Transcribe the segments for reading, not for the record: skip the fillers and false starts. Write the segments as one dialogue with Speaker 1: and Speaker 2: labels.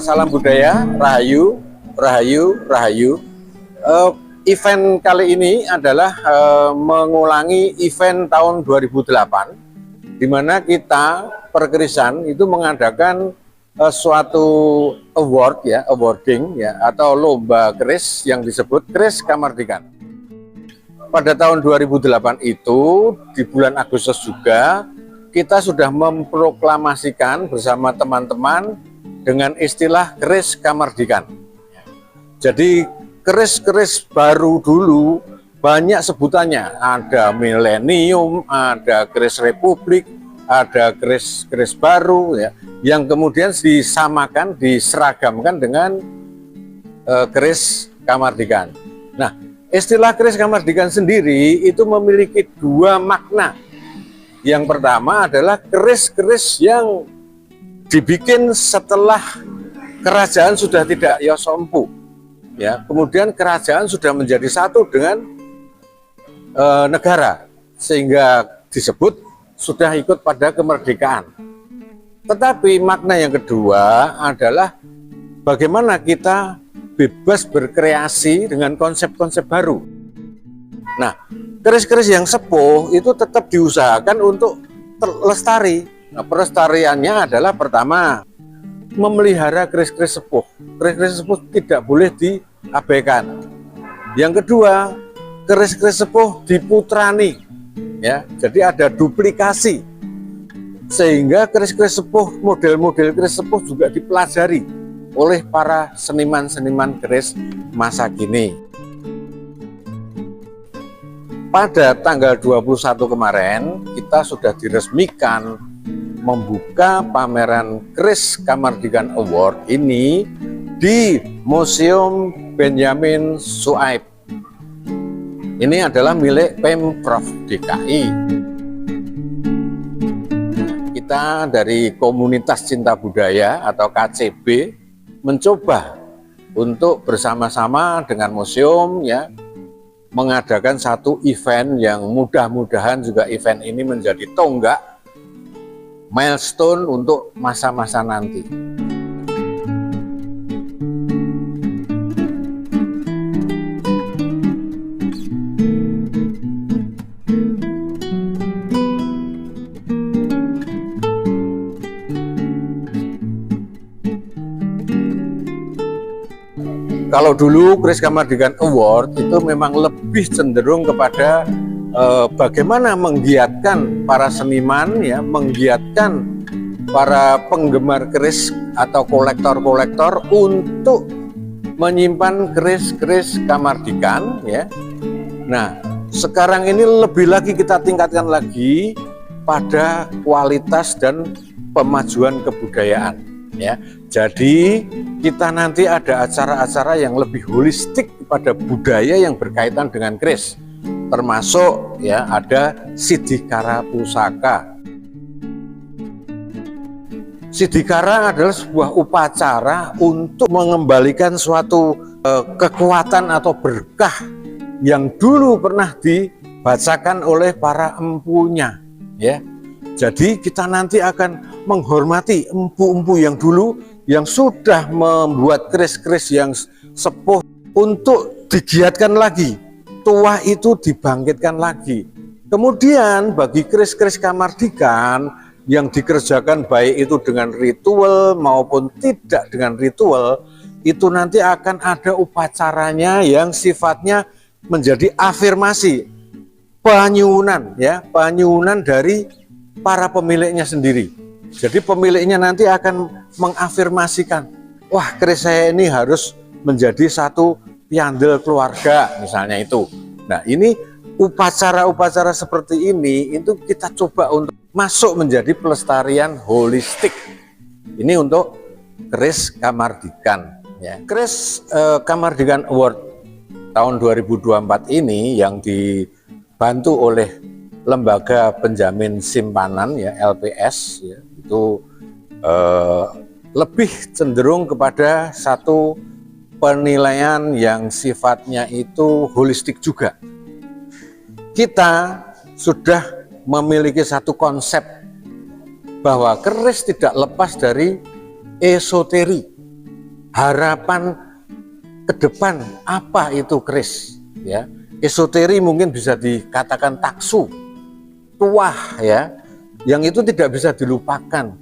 Speaker 1: Salam budaya, Rahayu, Rahayu, Rahayu. Event kali ini adalah mengulangi event tahun 2008, di mana kita Perkerisan itu mengadakan suatu award ya, awarding ya, atau lomba keris yang disebut Keris Kamardikan. Pada tahun 2008 itu di bulan Agustus juga kita sudah memproklamasikan bersama teman-teman dengan istilah Keris Kamardikan. Jadi keris-keris baru dulu banyak sebutannya, ada milenium, ada keris republik, ada keris-keris baru ya, yang kemudian disamakan, diseragamkan dengan keris Kamardikan. Nah, istilah keris Kamardikan sendiri itu memiliki dua makna. Yang pertama adalah keris-keris yang dibikin setelah kerajaan sudah tidak yosompu, ya. Kemudian kerajaan sudah menjadi satu dengan negara, sehingga disebut sudah ikut pada kemerdekaan. Tetapi makna yang kedua adalah bagaimana kita bebas berkreasi dengan konsep-konsep baru. Nah, keris-keris yang sepuh itu tetap diusahakan untuk lestari. Nah, pelestariannya adalah pertama, memelihara keris-keris sepuh. Keris-keris sepuh tidak boleh diabaikan. Yang kedua, keris-keris sepuh diputrani, ya. Jadi ada duplikasi, sehingga keris-keris sepuh, model-model keris sepuh juga dipelajari oleh para seniman-seniman keris masa kini. Pada tanggal 21 kemarin kita sudah diresmikan membuka pameran Keris Kamardikan Award ini di Museum Benyamin Suaib. Ini adalah milik Pemprov DKI. Kita dari Komunitas Cinta Budaya atau KCB mencoba untuk bersama-sama dengan museum ya mengadakan satu event yang mudah-mudahan juga event ini menjadi tonggak milestone untuk masa-masa nanti. Kalau dulu Keris Kamardikan Award itu memang lebih cenderung kepada bagaimana menggiatkan para seniman ya, menggiatkan para penggemar keris atau kolektor-kolektor untuk menyimpan keris-keris Kamardikan ya. Nah, sekarang ini lebih lagi kita tingkatkan lagi pada kualitas dan pemajuan kebudayaan ya. Jadi kita nanti ada acara-acara yang lebih holistik pada budaya yang berkaitan dengan keris, termasuk ya ada Sidikara Pusaka. Sidikara adalah sebuah upacara untuk mengembalikan suatu kekuatan atau berkah yang dulu pernah dibacakan oleh para empunya ya. Jadi kita nanti akan menghormati empu-empu yang dulu yang sudah membuat keris-keris yang sepuh untuk digiatkan lagi, tua itu dibangkitkan lagi. Kemudian bagi keris-keris Kamardikan yang dikerjakan baik itu dengan ritual maupun tidak dengan ritual, itu nanti akan ada upacaranya yang sifatnya menjadi afirmasi, penyuwunan ya, penyuwunan dari para pemiliknya sendiri. Jadi pemiliknya nanti akan mengafirmasikan, wah keris saya ini harus menjadi satu piandel keluarga misalnya itu. Nah, ini upacara-upacara seperti ini itu kita coba untuk masuk menjadi pelestarian holistik. Ini untuk Keris Kamardikan ya. Keris Kamardikan Award tahun 2024 ini yang dibantu oleh Lembaga Penjamin Simpanan ya, LPS ya, itu lebih cenderung kepada satu penilaian yang sifatnya itu holistik juga. Kita sudah memiliki satu konsep bahwa keris tidak lepas dari esoteri. harapan ke depan apa itu keris, ya. Esoteri mungkin bisa dikatakan taksu, tuah, ya, yang itu tidak bisa dilupakan,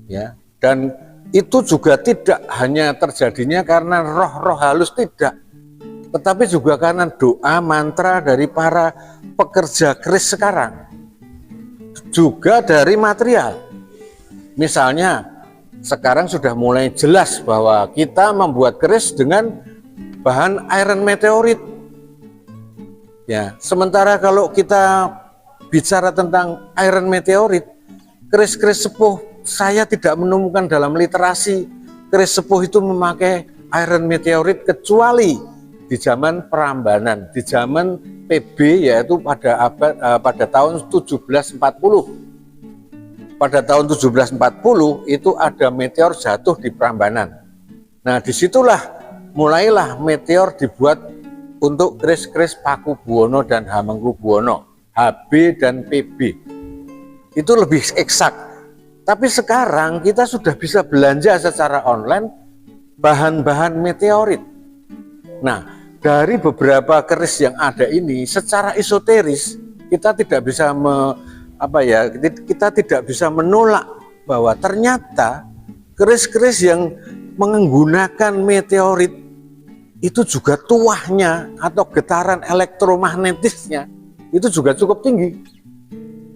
Speaker 1: ya. Dan itu juga tidak hanya terjadinya karena roh-roh halus, tidak, tetapi juga karena doa mantra dari para pekerja keris sekarang, juga dari material. Misalnya sekarang sudah mulai jelas bahwa kita membuat keris dengan bahan iron meteorit, ya. Sementara kalau kita bicara tentang iron meteorit, keris-keris sepuh saya tidak menemukan dalam literasi keris sepuh itu memakai iron meteorit kecuali di zaman Prambanan, di zaman PB, yaitu pada tahun 1740. Pada tahun 1740 itu ada meteor jatuh di Prambanan. Nah, disitulah mulailah meteor dibuat untuk keris-keris Pakubuwono dan Hamengkubuwono, HB dan PB. Itu lebih eksak. Tapi sekarang kita sudah bisa belanja secara online bahan-bahan meteorit. Nah, dari beberapa keris yang ada ini, secara esoteris kita tidak bisa kita tidak bisa menolak bahwa ternyata keris-keris yang menggunakan meteorit itu juga tuahnya atau getaran elektromagnetisnya itu juga cukup tinggi.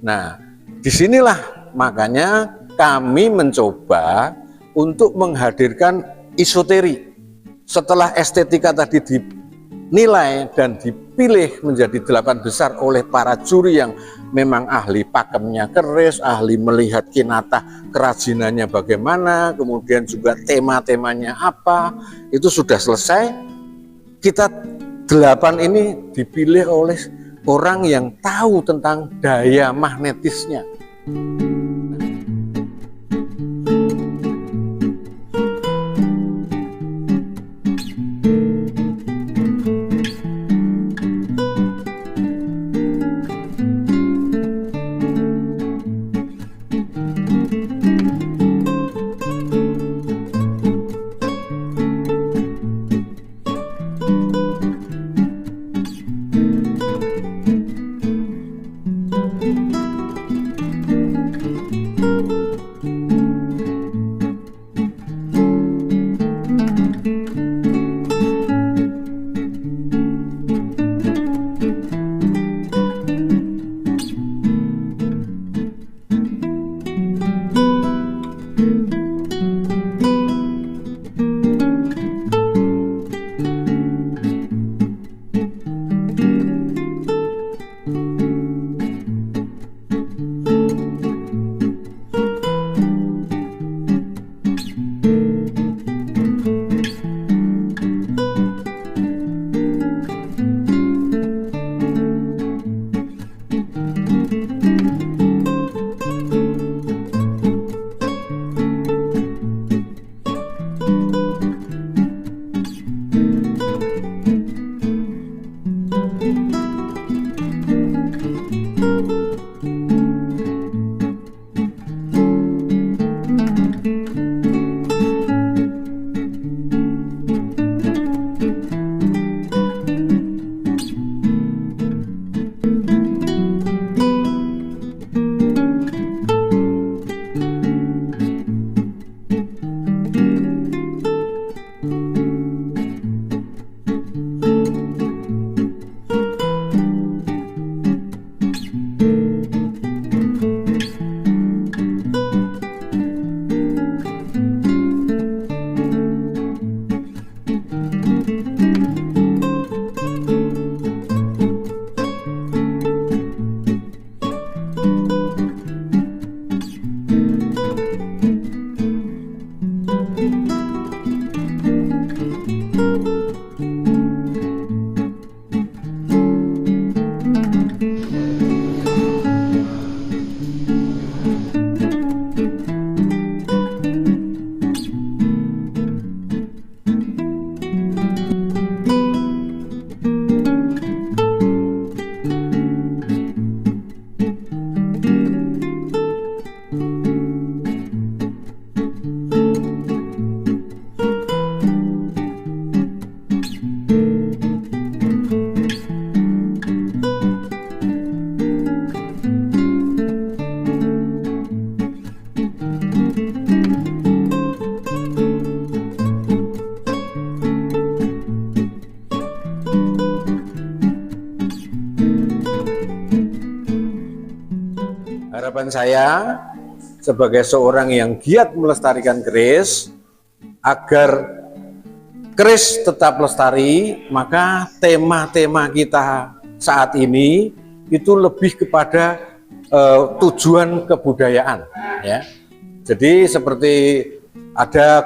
Speaker 1: Nah, disinilah makanya kami mencoba untuk menghadirkan esoteri. Setelah estetika tadi dinilai dan dipilih menjadi 8 besar oleh para juri yang memang ahli pakemnya keris, ahli melihat kinatah kerajinannya bagaimana, kemudian juga tema-temanya apa, itu sudah selesai. Kita 8 ini dipilih oleh orang yang tahu tentang daya magnetisnya. Harapan saya sebagai seorang yang giat melestarikan keris, agar keris tetap lestari, maka tema-tema kita saat ini itu lebih kepada tujuan kebudayaan, ya. Jadi seperti ada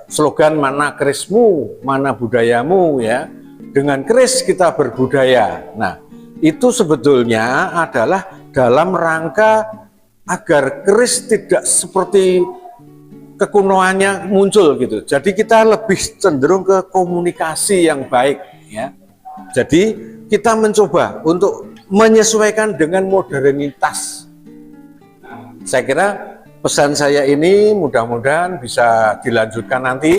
Speaker 1: slogan mana kerismu, mana budayamu, ya. Dengan keris kita berbudaya. Nah, itu sebetulnya adalah dalam rangka agar keris tidak seperti kekunoannya muncul gitu. Jadi kita lebih cenderung ke komunikasi yang baik, ya. Jadi kita mencoba untuk menyesuaikan dengan modernitas. Saya kira pesan saya ini mudah-mudahan bisa dilanjutkan nanti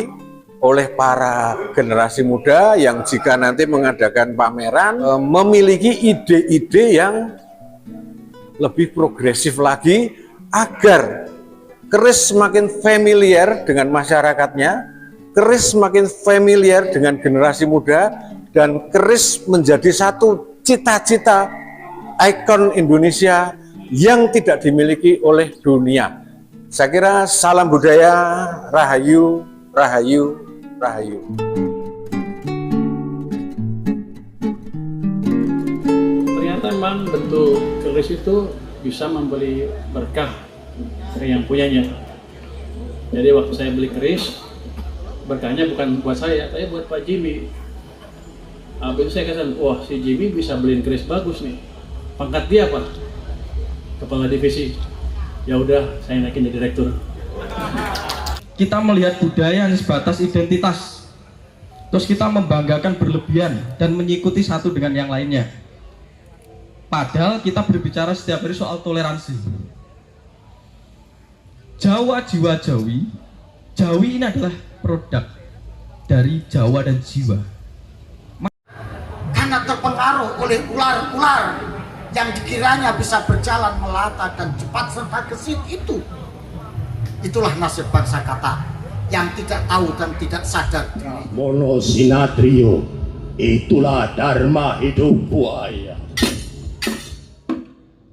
Speaker 1: oleh para generasi muda yang jika nanti mengadakan pameran memiliki ide-ide yang lebih progresif lagi agar keris semakin familiar dengan masyarakatnya, keris semakin familiar dengan generasi muda, dan keris menjadi satu cita-cita ikon Indonesia yang tidak dimiliki oleh dunia. Saya kira salam budaya, rahayu, rahayu, rahayu.
Speaker 2: Ternyata memang bentuk keris itu bisa memberi berkah dari yang punyanya. Jadi waktu saya beli keris, berkahnya bukan buat saya, tapi buat Pak Jimmy. Habis itu saya katakan, wah si Jimmy bisa beliin keris bagus nih. Pangkat dia apa? Kepala divisi. Ya udah, saya naikin jadi direktur.
Speaker 3: Kita melihat budaya yang sebatas identitas, terus kita membanggakan berlebihan dan mengikuti satu dengan yang lainnya. Padahal kita berbicara setiap hari soal toleransi. Jawa jiwa Jawi, Jawi ini adalah produk dari Jawa dan jiwa.
Speaker 4: Karena terpengaruh oleh ular-ular yang dikiranya bisa berjalan melata dan cepat serta gesit itu. Itulah nasib bangsa Kata yang tidak tahu dan tidak sadar diri.
Speaker 5: Mono Sinatrio, itulah dharma hidup buaya.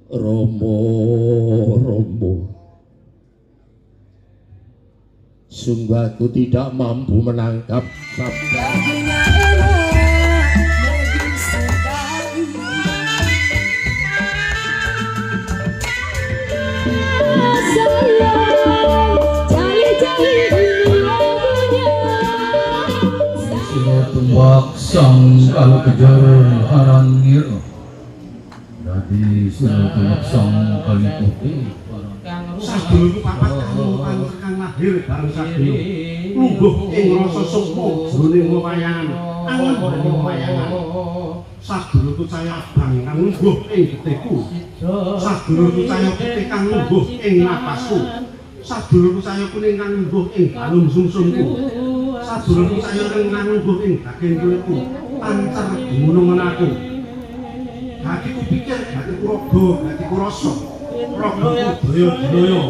Speaker 5: Romo, Romo, sungguh aku tidak mampu menangkap sabda.
Speaker 6: Tumbak sang kalau kejar harangir dari sini tumbak sang kali putih
Speaker 7: sadulurku papat kang kang lahir bareng sadulur lungguh ing rasa sukma jroning wewayangan angen bareng wewayangan sadulurku cahya abang kang lungguh ing getiku sadulurku cahya putih kang lungguh ing napasku sadulurku cahya kuning kang lungguh ing balung sumsumku sadulurku cahya kang lungguh ing daging kulitku pancer gumunung aku hatiku pikir hatiku rogo hatiku rasa rogo budaya